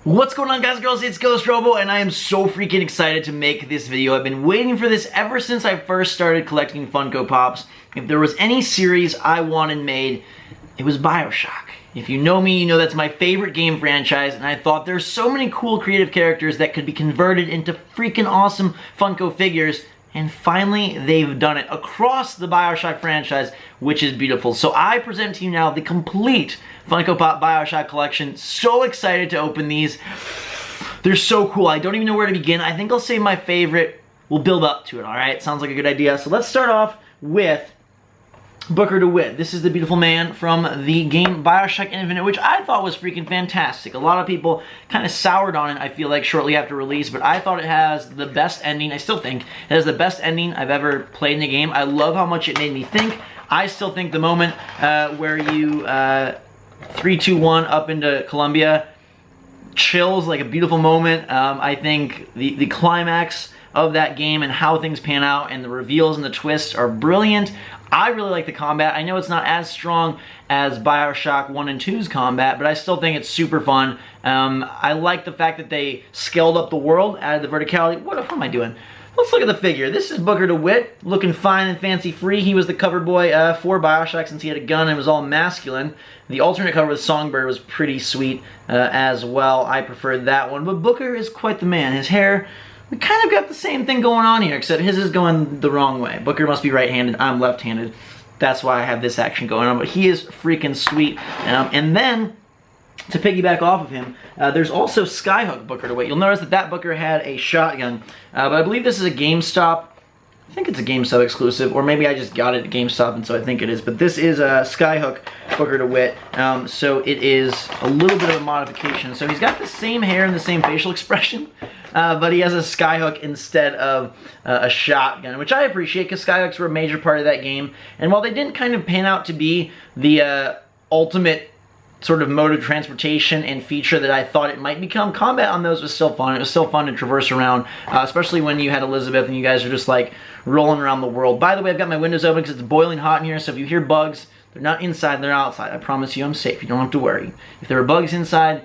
What's going on, guys and girls? It's GhostRobo, and I am so freaking excited to make this video. I've been waiting for this ever since I first started collecting Funko Pops. If there was any series I wanted made, it was Bioshock. If you know me, you know that's my favorite game franchise, and I thought there's so many cool creative characters that could be converted into freaking awesome Funko figures. And finally, they've done it across the Bioshock franchise, which is beautiful. So I present to you now the complete Funko Pop Bioshock collection. So excited to open these. They're so cool. I don't even know where to begin. I think I'll say my favorite. We'll build up to it, all right? Sounds like a good idea. So let's start off with Booker Dewitt. This is the beautiful man from the game Bioshock Infinite, which I thought was freaking fantastic. A lot of people kind of soured on it, I feel like, shortly after release, but I thought it has the best ending. I still think it has the best ending I've ever played in the game. I love how much it made me think. I still think the moment where you 3, 2, 1 up into Columbia chills like a beautiful moment. I think the climax of that game and how things pan out and the reveals and the twists are brilliant. I really like the combat. I know it's not as strong as Bioshock 1 and 2's combat, but I still think it's super fun. I like the fact that they scaled up the world, added the verticality. What am I doing? Let's look at the figure. This is Booker Dewitt, looking fine and fancy-free. He was the cover boy for Bioshock since he had a gun and was all masculine. The alternate cover with Songbird was pretty sweet as well. I preferred that one, but Booker is quite the man. His hair, we kind of got the same thing going on here, except his is going the wrong way. Booker must be right-handed. I'm left-handed. That's why I have this action going on, but he is freaking sweet. And then, to piggyback off of him, there's also Skyhook Booker Dewitt. You'll notice that that Booker had a shotgun, but I believe this is a GameStop. I think it's a GameStop exclusive, or maybe I just got it at GameStop, and so I think it is. But this is a Skyhook Booker Dewitt, so it is a little bit of a modification. So he's got the same hair and the same facial expression, but he has a Skyhook instead of a shotgun, which I appreciate because Skyhooks were a major part of that game. And while they didn't kind of pan out to be the ultimate sort of mode of transportation and feature that I thought it might become, combat on those was still fun. It was still fun to traverse around, especially when you had Elizabeth and you guys are just like rolling around the world. By the way, I've got my windows open because it's boiling hot in here, so if you hear bugs, they're not inside, they're outside. I promise you I'm safe. You don't have to worry. If there were bugs inside,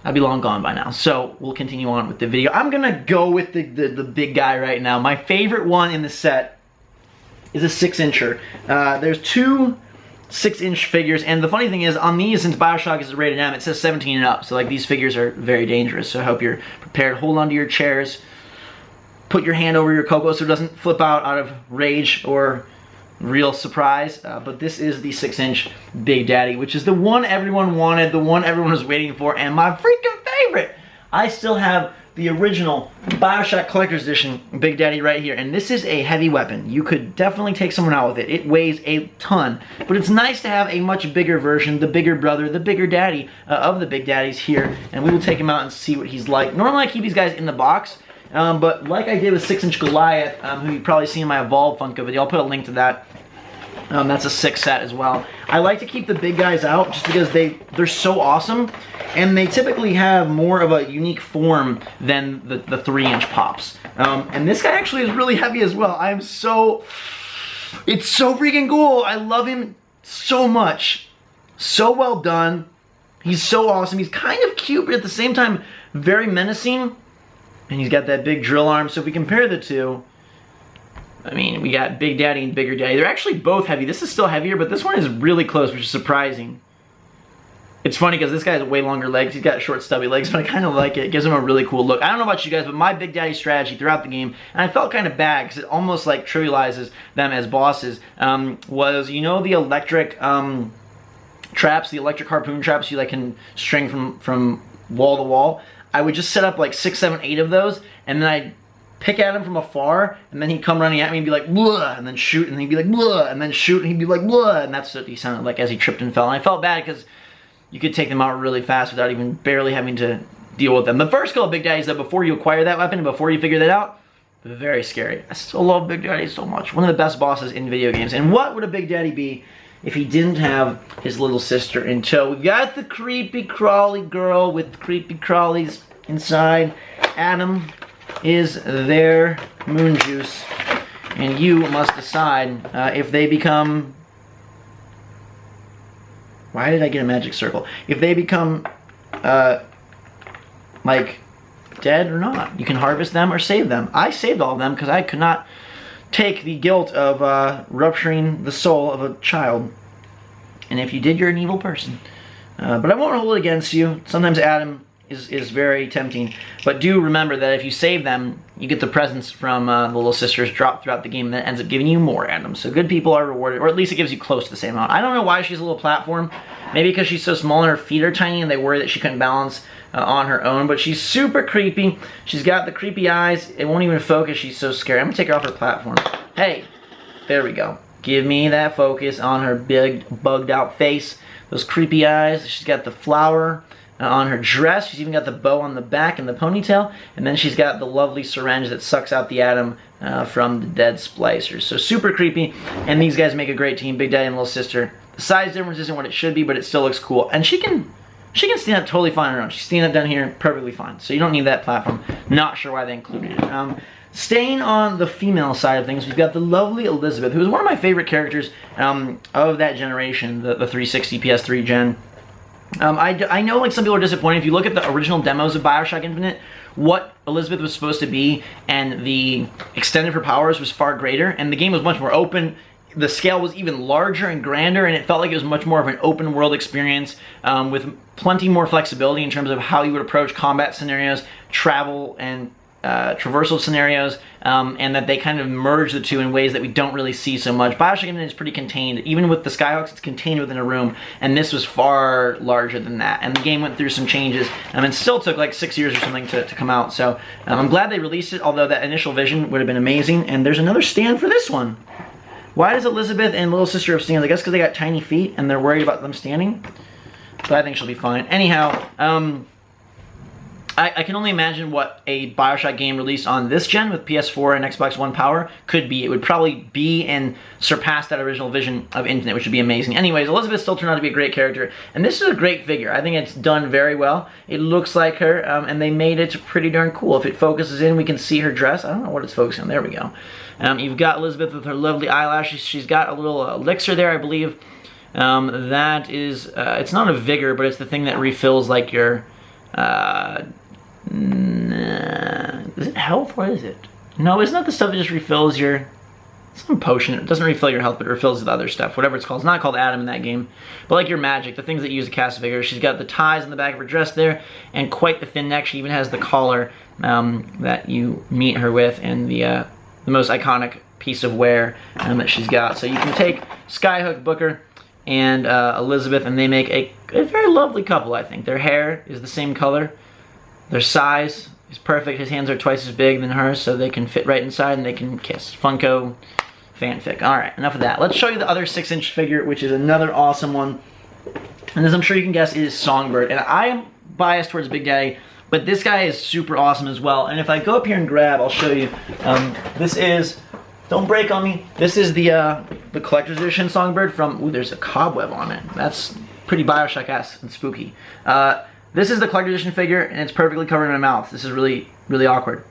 I'd be long gone by now. So we'll continue on with the video. I'm gonna go with the big guy right now. My favorite one in the set is a 6-incher. There's two 6-inch figures, and the funny thing is, on these, since Bioshock is rated M, it says 17 and up, so like these figures are very dangerous, so I hope you're prepared. Hold on to your chairs, put your hand over your cocoa so it doesn't flip out of rage or real surprise, but this is the 6-inch Big Daddy, which is the one everyone wanted, the one everyone was waiting for, and my freaking favorite! I still have the original Bioshock Collector's Edition Big Daddy right here, and this is a heavy weapon. You could definitely take someone out with it. It weighs a ton, but it's nice to have a much bigger version, the bigger brother, the bigger daddy of the Big Daddies here, and we will take him out and see what he's like. Normally I keep these guys in the box, but like I did with 6-inch Goliath, who you've probably seen in my Evolve Funko video, I'll put a link to that. That's a 6 set as well. I like to keep the big guys out just because they're so awesome, and they typically have more of a unique form than the 3-inch pops. And this guy actually is really heavy as well. It's so freaking cool. I love him so much. So well done. He's so awesome. He's kind of cute, but at the same time, very menacing. And he's got that big drill arm. So if we compare the two, I mean, we got Big Daddy and Bigger Daddy. They're actually both heavy. This is still heavier, but this one is really close, which is surprising. It's funny because this guy has way longer legs. He's got short, stubby legs, but I kind of like it. It gives him a really cool look. I don't know about you guys, but my Big Daddy strategy throughout the game, and I felt kind of bad because it almost like trivializes them as bosses, was, you know, the electric traps, the electric harpoon traps you like can string from wall to wall. I would just set up like 6, 7, 8 of those, and then I'd pick at him from afar, and then he'd come running at me and be like, "Blah," and then shoot, and he'd be like, "Blah," and then shoot, and he'd be like, "Blah," and that's what he sounded like as he tripped and fell. And I felt bad because you could take them out really fast without even barely having to deal with them. The first kill of Big Daddies, though, before you acquire that weapon and before you figure that out, very scary. I still love Big Daddy so much. One of the best bosses in video games. And what would a Big Daddy be if he didn't have his little sister in tow? We've got the creepy crawly girl with creepy crawlies inside. Adam is their moon juice, and you must decide if they become... Why did I get a magic circle? If they become like dead or not. You can harvest them or save them. I saved all of them because I could not take the guilt of rupturing the soul of a child. And if you did, you're an evil person. But I won't hold it against you. Sometimes Adam is very tempting. But do remember that if you save them, you get the presents from the little sisters dropped throughout the game that ends up giving you more Adam. So good people are rewarded, or at least it gives you close to the same amount. I don't know why she's a little platform. Maybe because she's so small and her feet are tiny and they worry that she couldn't balance on her own. But she's super creepy. She's got the creepy eyes. It won't even focus. She's so scary. I'm going to take her off her platform. Hey, there we go. Give me that focus on her big, bugged out face. Those creepy eyes. She's got the flower on her dress. She's even got the bow on the back and the ponytail. And then she's got the lovely syringe that sucks out the Adam from the dead splicers. So super creepy. And these guys make a great team, Big Daddy and Little Sister. The size difference isn't what it should be, but it still looks cool. And she can stand up totally fine on her own. She's standing up down here perfectly fine. So you don't need that platform. Not sure why they included it. Staying on the female side of things, we've got the lovely Elizabeth, who is one of my favorite characters of that generation, the 360 PS3 gen. I know like some people are disappointed. If you look at the original demos of Bioshock Infinite, what Elizabeth was supposed to be and the extent of her powers was far greater, and the game was much more open. The scale was even larger and grander, and it felt like it was much more of an open world experience with plenty more flexibility in terms of how you would approach combat scenarios, travel, and traversal scenarios, and that they kind of merge the two in ways that we don't really see so much. Bioshock Infinite is pretty contained. Even with the Skyhawks, it's contained within a room, and this was far larger than that. And the game went through some changes, and it still took like 6 years or something to come out. So I'm glad they released it, although that initial vision would have been amazing. And there's another stand for this one. Why does Elizabeth and Little Sister have stands? I guess because they got tiny feet and they're worried about them standing. But I think she'll be fine. Anyhow, I can only imagine what a Bioshock game released on this gen with PS4 and Xbox One power could be. It would probably be and surpass that original vision of Infinite, which would be amazing. Anyways, Elizabeth still turned out to be a great character, and this is a great figure. I think it's done very well. It looks like her, and they made it pretty darn cool. If it focuses in, we can see her dress. I don't know what it's focusing on. There we go. You've got Elizabeth with her lovely eyelashes. She's got a little elixir there, I believe. That is, it's not a vigor, but it's the thing that refills like your... is it health? What is it? No, isn't that the stuff that just refills your... Some potion. It doesn't refill your health, but it refills the other stuff. Whatever it's called. It's not called Adam in that game. But like your magic, the things that you use to cast vigor. She's got the ties on the back of her dress there, and quite the thin neck. She even has the collar that you meet her with, and the most iconic piece of wear that she's got. So you can take Skyhook, Booker, and Elizabeth, and they make a very lovely couple, I think. Their hair is the same color. Their size is perfect. His hands are twice as big than hers, so they can fit right inside and they can kiss. Funko fanfic. Alright, enough of that. Let's show you the other 6-inch figure, which is another awesome one. And as I'm sure you can guess, it is Songbird. And I am biased towards Big Daddy, but this guy is super awesome as well. And if I go up here and grab, I'll show you. This is... Don't break on me. This is the collector's edition Songbird from... Ooh, there's a cobweb on it. That's pretty Bioshock-esque and spooky. This is the collector's edition figure, and it's perfectly covered in my mouth. This is really, really awkward.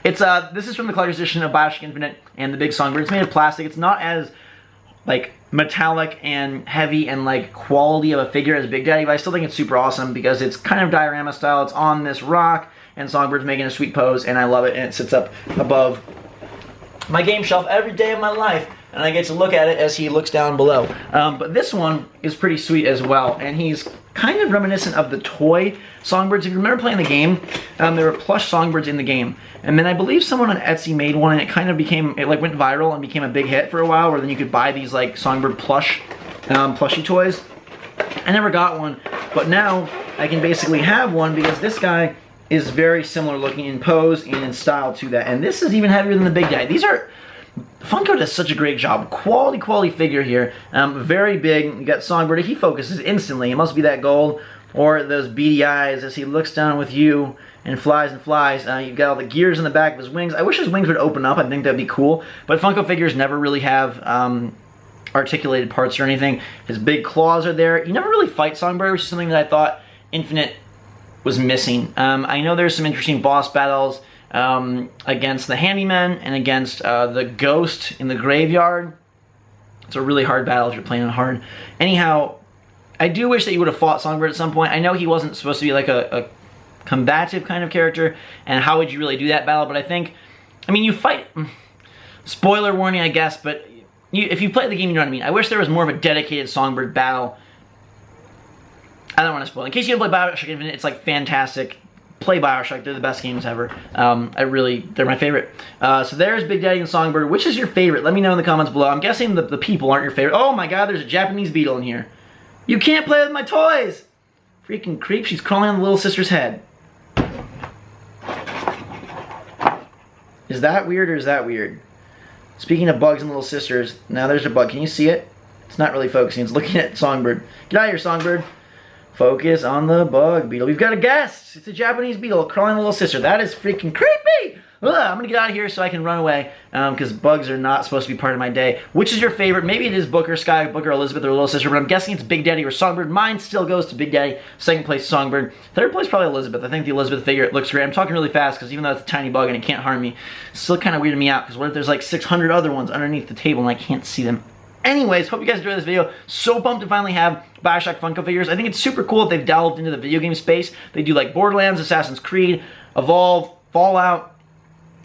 This is from the collector's edition of Bioshock Infinite and the big Songbird. It's made of plastic. It's not as, like, metallic and heavy and, like, quality of a figure as Big Daddy, but I still think it's super awesome because it's kind of diorama style. It's on this rock, and Songbird's making a sweet pose, and I love it, and it sits up above my game shelf every day of my life, and I get to look at it as he looks down below. But this one is pretty sweet as well, and he's kind of reminiscent of the toy Songbirds. If you remember playing the game, there were plush Songbirds in the game, and then I believe someone on Etsy made one, and it kind of became, it like went viral and became a big hit for a while, where then you could buy these like Songbird plushie toys. I never got one, but now I can basically have one because this guy is very similar looking in pose and in style to that, and this is even heavier than the Big Guy. These are... Funko does such a great job. Quality figure here. Very big. You got Songbird. He focuses instantly. It must be that gold or those beady eyes as he looks down with you and flies and flies. You've got all the gears in the back of his wings. I wish his wings would open up. I think that'd be cool. But Funko figures never really have articulated parts or anything. His big claws are there. You never really fight Songbird, which is something that I thought Infinite was missing. I know there's some interesting boss battles against the Handyman and against the Ghost in the Graveyard. It's a really hard battle if you're playing on hard. Anyhow, I do wish that you would have fought Songbird at some point. I know he wasn't supposed to be like a combative kind of character, and how would you really do that battle? But I think, I mean, you fight, spoiler warning, I guess, but if you play the game, you know what I mean. I wish there was more of a dedicated Songbird battle. I don't want to spoil. In case you haven't played Bioshock Infinite, it's like fantastic. Play Bioshock, they're the best games ever. They're my favorite. So there's Big Daddy and Songbird. Which is your favorite? Let me know in the comments below. I'm guessing the people aren't your favorite. Oh my god, there's a Japanese beetle in here. You can't play with my toys! Freaking creep, she's crawling on the little sister's head. Is that weird or is that weird? Speaking of bugs and little sisters, now there's a bug. Can you see it? It's not really focusing, it's looking at Songbird. Get out of here, Songbird. Focus on the bug beetle. We've got a guest. It's a Japanese beetle crawling on the little sister. That is freaking creepy. Ugh, I'm gonna get out of here so I can run away because bugs are not supposed to be part of my day. Which is your favorite? Maybe it is Booker, Sky, Booker, Elizabeth, or little sister, but I'm guessing it's Big Daddy or Songbird. Mine still goes to Big Daddy. Second place, Songbird. Third place, probably Elizabeth. I think the Elizabeth figure, it looks great. I'm talking really fast because even though it's a tiny bug and it can't harm me, it's still kind of weirding me out because what if there's like 600 other ones underneath the table and I can't see them? Anyways, hope you guys enjoyed this video. So pumped to finally have Bioshock Funko figures. I think it's super cool that they've delved into the video game space. They do like Borderlands, Assassin's Creed, Evolve, Fallout,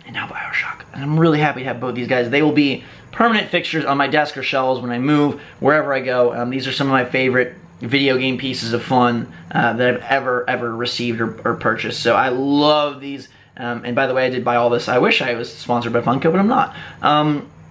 and now Bioshock. And I'm really happy to have both these guys. They will be permanent fixtures on my desk or shelves when I move, wherever I go. These are some of my favorite video game pieces of fun that I've ever received or purchased. So I love these. And by the way, I did buy all this. I wish I was sponsored by Funko, but I'm not.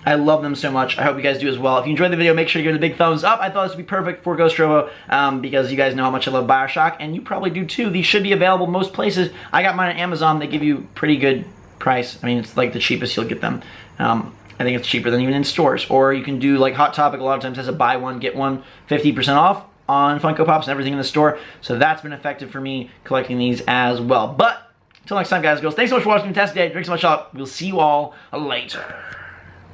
I love them so much. I hope you guys do as well. If you enjoyed the video, make sure to give it a big thumbs up. I thought this would be perfect for GhostRobo because you guys know how much I love Bioshock, and you probably do too. These should be available most places. I got mine on Amazon. They give you pretty good price. I mean, it's like the cheapest you'll get them. I think it's cheaper than even in stores. Or you can do like Hot Topic a lot of times has a buy one, get one 50% off on Funko Pops and everything in the store. So that's been effective for me collecting these as well. But until next time, guys, girls, thanks so much for watching. Fantastic day. Drink so much up. We'll see you all later.